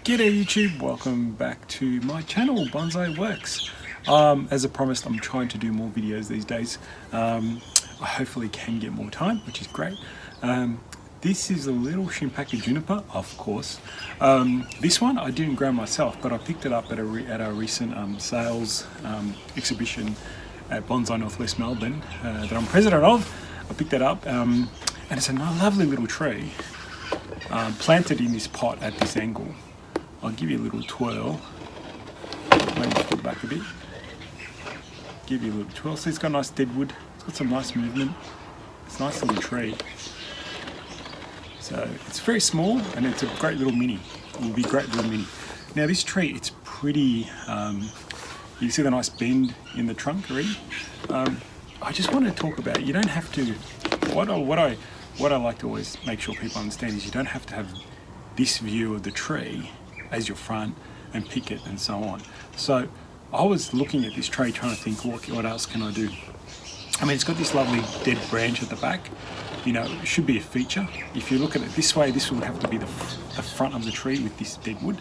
G'day YouTube, welcome back to my channel, Bonsai Works. As I promised, I'm trying to do more videos these days. I hopefully can get more time, which is great. This is a little shimpaku juniper, of course. This one I didn't grow myself, but I picked it up at our recent sales exhibition at Bonsai Northwest Melbourne that I'm president of. I picked that up and it's a lovely little tree planted in this pot at this angle. I'll give you a little twirl, maybe pull it back a bit, give you a little twirl. So it's got a nice deadwood, it's got some nice movement, it's a nice little tree. So it's very small and it's a great little mini, it will be a great little mini. Now this tree, it's pretty, you see the nice bend in the trunk already. I just want to talk about, you don't have to, what I like to always make sure people understand is you don't have to have this view of the tree as your front and pick it and so on. So I was looking at this tree trying to think what else can I do. I mean, it's got this lovely dead branch at the back, you know, it should be a feature. If you look at it this way, this would have to be the front of the tree with this deadwood,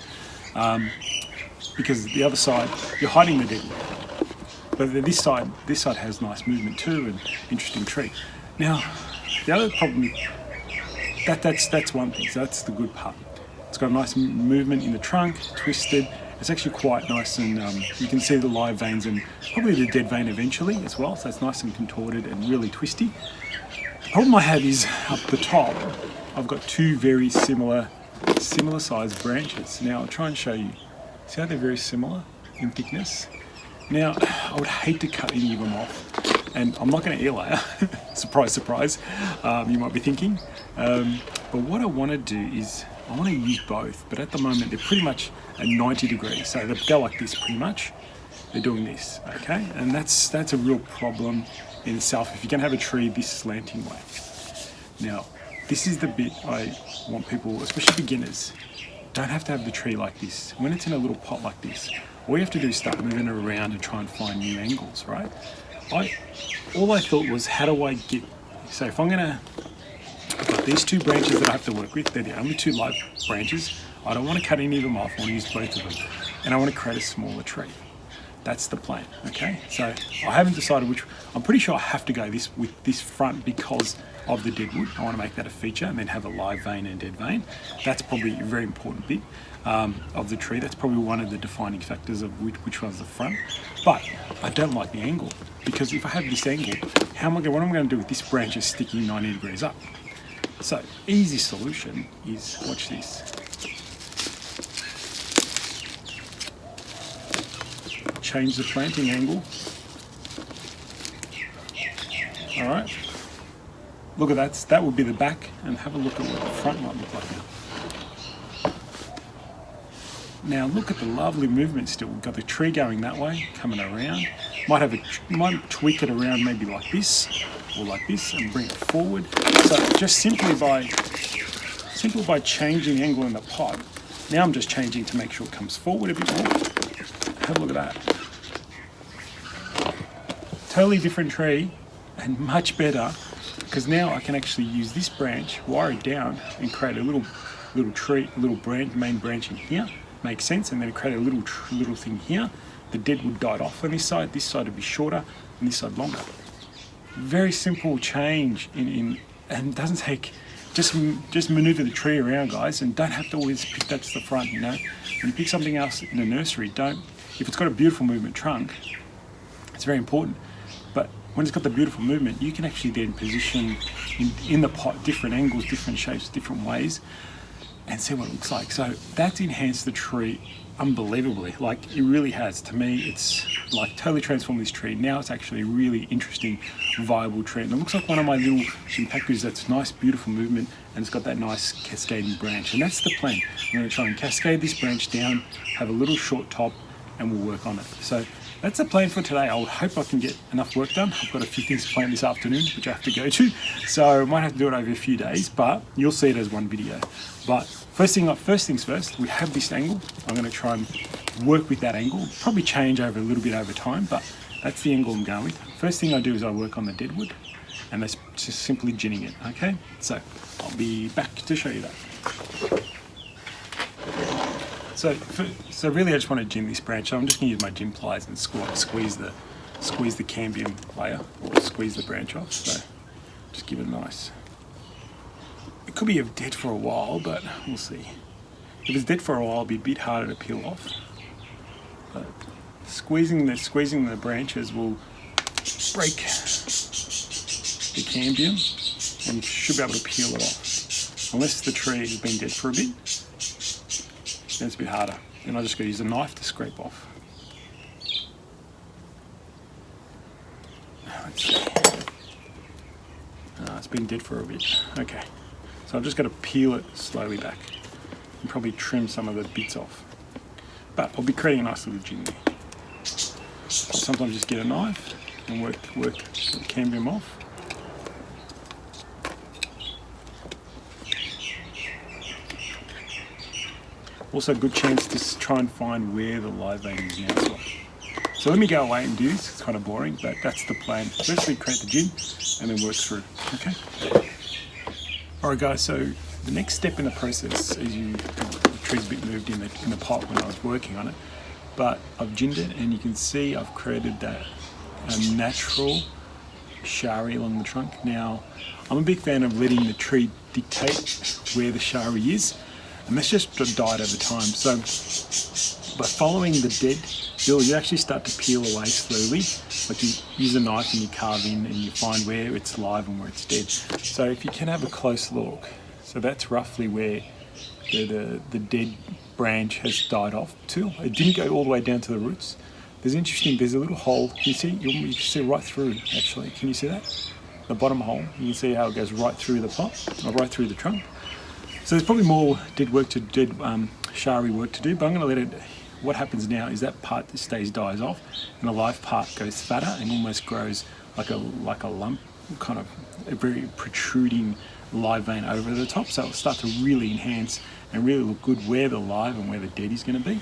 because the other side, you're hiding the deadwood. But this side has nice movement too and interesting tree. Now, the other problem, that's one thing, so that's the good part. It's got a nice movement in the trunk, twisted. It's actually quite nice, and you can see the live veins and probably the dead vein eventually as well. So it's nice and contorted and really twisty. The problem I have is up the top, I've got two very similar sized branches. Now I'll try and show you. See how they're very similar in thickness? Now, I would hate to cut any of them off, and I'm not going to air layer, surprise, surprise, you might be thinking. But what I want to do is, I want to use both, but at the moment they're pretty much at 90 degrees, so they go like this pretty much. They're doing this, okay? And that's a real problem in itself if you're going to have a tree this slanting way. Now, this is the bit I want people, especially beginners, don't have to have the tree like this. When it's in a little pot like this, all you have to do is start moving it around and try and find new angles, right? All I thought was, how do I get, so if I've got these two branches that I have to work with, they're the only two live branches. I don't want to cut any of them off, I want to use both of them. And I want to create a smaller tree. That's the plan, okay? So I haven't decided which, I'm pretty sure I have to go with this front because of the deadwood. I want to make that a feature and then have a live vein and dead vein. That's probably a very important bit of the tree. That's probably one of the defining factors of which one's the front. But I don't like the angle, because if I have this angle, what am I going to do with this branch is sticking 90 degrees up? So, easy solution is, watch this. Change the planting angle. All right. Look at that. That would be the back, and have a look at what the front might look like now. Now look at the lovely movement still. We've got the tree going that way, coming around. Might tweak it around maybe like this, or like this, and bring it forward. So just simply by changing the angle in the pot, now I'm just changing to make sure it comes forward a bit more. Have a look at that. Totally different tree, and much better, because now I can actually use this branch, wire it down, and create a little tree, main branch in here. Makes sense, and then create a little thing here. The deadwood died off on this side would be shorter, and this side longer. Very simple change and doesn't take, just maneuver the tree around, guys, and don't have to always pick that to the front, you know. When you pick something else in a nursery, if it's got a beautiful movement trunk, it's very important. But when it's got the beautiful movement, you can actually then position in the pot different angles, different shapes, different ways, and see what it looks like. So that's enhanced the tree unbelievably. Like, it really has. To me, it's like totally transformed this tree. Now it's actually a really interesting, viable tree. And it looks like one of my little shimpakus that's nice, beautiful movement, and it's got that nice cascading branch. And that's the plan. I'm going to try and cascade this branch down, have a little short top, and we'll work on it. So that's the plan for today. I hope I can get enough work done. I've got a few things planned this afternoon, which I have to go to. So I might have to do it over a few days, but you'll see it as one video. But first things first, we have this angle. I'm going to try and work with that angle. Probably change a little bit over time, but that's the angle I'm going with. First thing I do is I work on the deadwood, and that's just simply ginning it, okay? So I'll be back to show you that. So really I just want to gin this branch. So I'm just going to use my gin pliers and squeeze the cambium layer, or squeeze the branch off. So just give it a nice. It could be dead for a while, but we'll see. If it's dead for a while, it'll be a bit harder to peel off. But squeezing the branches will break the cambium and you should be able to peel it off. Unless the tree has been dead for a bit, then it's a bit harder. Then I just got to use a knife to scrape off. Let's see. It's been dead for a bit. Okay, so I've just got to peel it slowly back and probably trim some of the bits off. But I'll be creating a nice little gin there. Sometimes just get a knife and work the cambium off. Also a good chance to try and find where the live vein is now as well. So let me go away and do this. It's kind of boring, but that's the plan. Firstly create the gin and then work through, okay? Alright guys, so the next step in the process is the tree's a bit moved in the pot when I was working on it, but I've ginned it and you can see I've created that natural shari along the trunk. Now, I'm a big fan of letting the tree dictate where the shari is, and that's just died over time. So by following the dead bill, you actually start to peel away slowly. Like you use a knife and you carve in and you find where it's live and where it's dead. So if you can have a close look, so that's roughly where the dead branch has died off to. It didn't go all the way down to the roots. There's a little hole. Can you see? You can see right through, actually. Can you see that? The bottom hole. You can see how it goes right through the pot, or right through the trunk. So there's probably more shari work to do, but I'm going to let it. What happens now is that part that dies off, and the live part goes fatter and almost grows like a lump, kind of a very protruding live vein over the top. So it'll start to really enhance and really look good where the live and where the dead is going to be.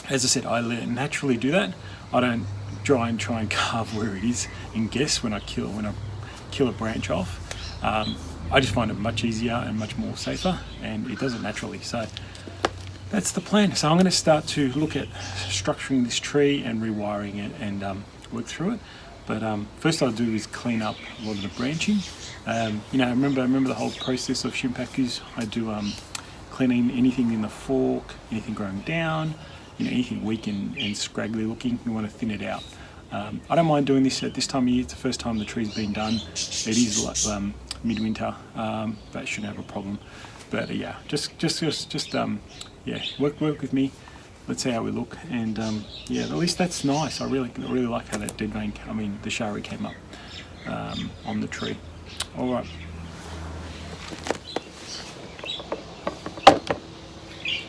As I said, I let it naturally do that. I don't try and carve where it is and guess when I kill a branch off. I just find it much easier and much more safer, and it does it naturally. So that's the plan. So I'm going to start to look at structuring this tree and rewiring it and work through it. But first I'll do is clean up a lot of the branching. Remember the whole process of shimpakus. I do cleaning anything in the fork, anything growing down, anything weak and scraggly looking. You want to thin it out. I don't mind doing this at this time of year. It's the first time the tree's been done. It is like midwinter, but it shouldn't have a problem. But yeah, just work with me. Let's see how we look, and at least that's nice. I really like how that dead vein, the shari came up on the tree. All right.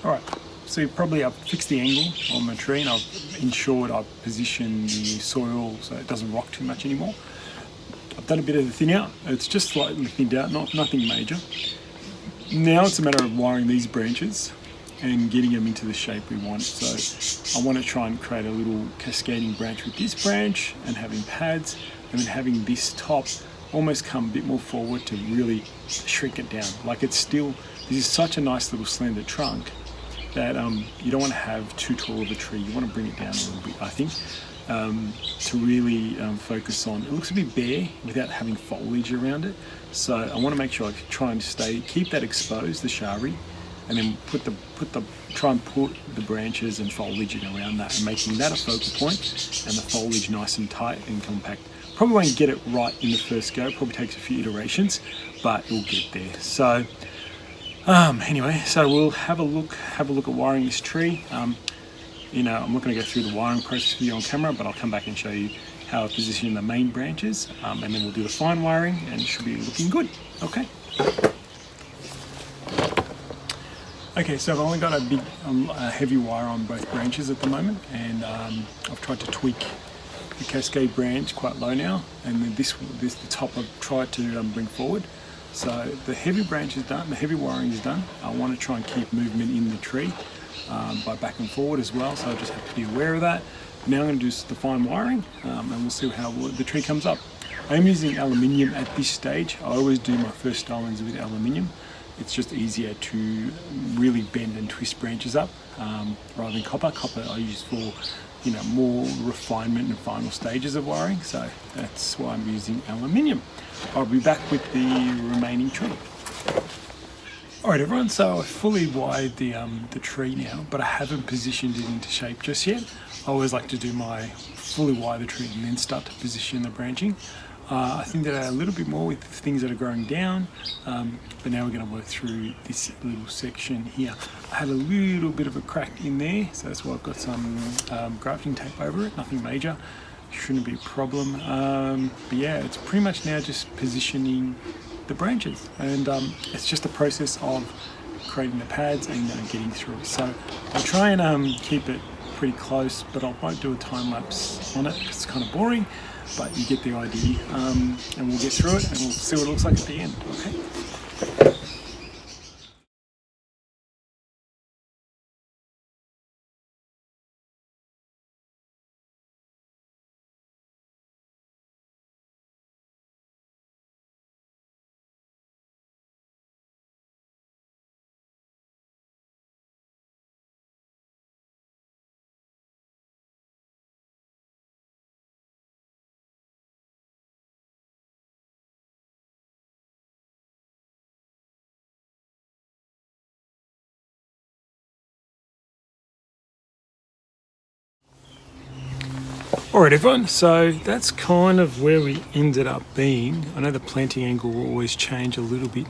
All right. So probably I've fixed the angle on the tree, and I've ensured I've positioned the soil so it doesn't rock too much anymore. I've done a bit of the thin out. It's just slightly thinned out, nothing major. Now it's a matter of wiring these branches and getting them into the shape we want. So I want to try and create a little cascading branch with this branch and having pads, and then having this top almost come a bit more forward to really shrink it down. Like this is such a nice little slender trunk that you don't want to have too tall of a tree. You want to bring it down a little bit, I think, to really focus on. It looks a bit bare without having foliage around it. So I want to make sure I try and keep that exposed, the shari, and then try and put the branches and foliage in around that, and making that a focal point, and the foliage nice and tight and compact. Probably won't get it right in the first go. Probably takes a few iterations, but it'll get there. So anyway, so we'll have a look at wiring this tree. I'm not going to go through the wiring process for you on camera, but I'll come back and show you how I position the main branches, and then we'll do the fine wiring, and it should be looking good. Okay. Okay, so I've only got a big, heavy wire on both branches at the moment, and I've tried to tweak the cascade branch quite low now, and then the top I've tried to bring forward. So the heavy branch is done, the heavy wiring is done. I want to try and keep movement in the tree by back and forward as well, so I just have to be aware of that. Now I'm going to do the fine wiring, and we'll see how the tree comes up. I'm using aluminium at this stage. I always do my first stylings with aluminium. it's just easier to really bend and twist branches up rather than copper. Copper I use for more refinement and final stages of wiring, so that's why I'm using aluminium. I'll be back with the remaining tree. Alright everyone, so I've fully wired the tree now, but I haven't positioned it into shape just yet. I always like to do my fully wire the tree and then start to position the branching. I think that a little bit more with things that are growing down, but now we're going to work through this little section here. I had a little bit of a crack in there, so that's why I've got some grafting tape over it, nothing major, shouldn't be a problem. But yeah, it's pretty much now just positioning the branches, and it's just a process of creating the pads and getting through it. So I'll try and keep it pretty close, but I won't do a time lapse on it, it's kind of boring. But you get the idea, and we'll get through it and we'll see what it looks like at the end, okay? Alright everyone, so that's kind of where we ended up being. I know the planting angle will always change a little bit,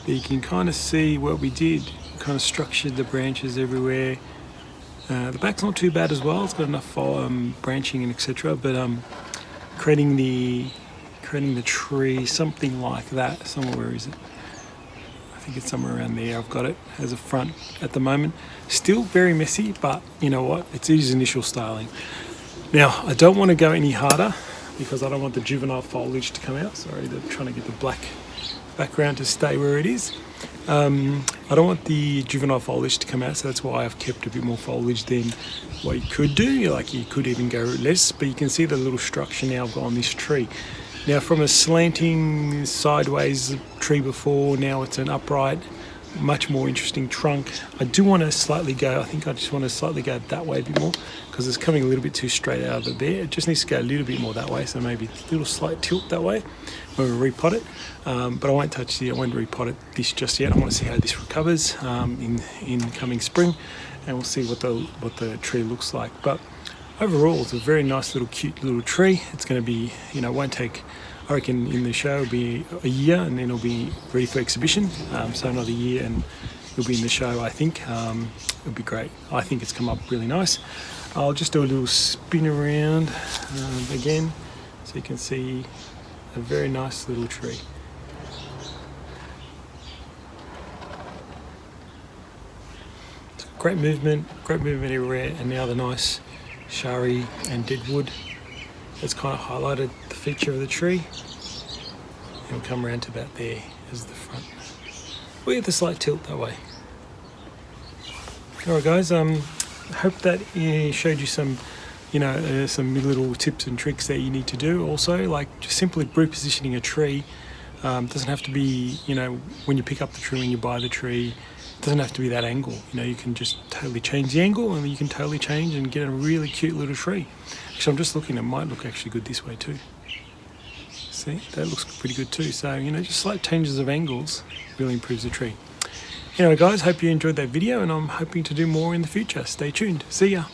but you can kind of see what we did. We kind of structured the branches everywhere. The back's not too bad as well, it's got enough branching and etc. But creating the tree, something like that. Somewhere, where is it? I think it's somewhere around there. I've got it as a front at the moment. Still very messy, but you know what? It's his initial styling. Now, I don't want to go any harder because I don't want the juvenile foliage to come out. Sorry, they're trying to get the black background to stay where it is. I don't want the juvenile foliage to come out, so that's why I've kept a bit more foliage than what you could do. Like you could even go less, but you can see the little structure now I've got on this tree. Now, from a slanting sideways tree before, now it's an upright, much more interesting trunk. I do want to slightly go, I think I just want to slightly go that way a bit more because it's coming a little bit too straight out of the there. It just needs to go a little bit more that way, so maybe a little slight tilt that way when we repot it. But I won't repot it this just yet. I want to see how this recovers in coming spring, and we'll see what the tree looks like. But overall, it's a very nice little cute little tree. It's going to be, it won't take, I reckon in the show it'll be a year and then it'll be ready for exhibition. So another year and it'll be in the show, I think. It'll be great. I think it's come up really nice. I'll just do a little spin around again so you can see a very nice little tree. Great movement everywhere, and now the nice shari and deadwood. It's kind of highlighted the feature of the tree. And we'll come around to about there as the front. We have the slight tilt that way. Alright guys, hope that showed you some some little tips and tricks that you need to do also, like just simply repositioning a tree. Doesn't have to be, when you pick up the tree, when you buy the tree, it doesn't have to be that angle. You can just totally change the angle and you can totally change and get a really cute little tree. Actually, I'm just looking, it might look actually good this way too. See, that looks pretty good too. So, just slight changes of angles really improves the tree. Anyway guys, hope you enjoyed that video and I'm hoping to do more in the future. Stay tuned. See ya.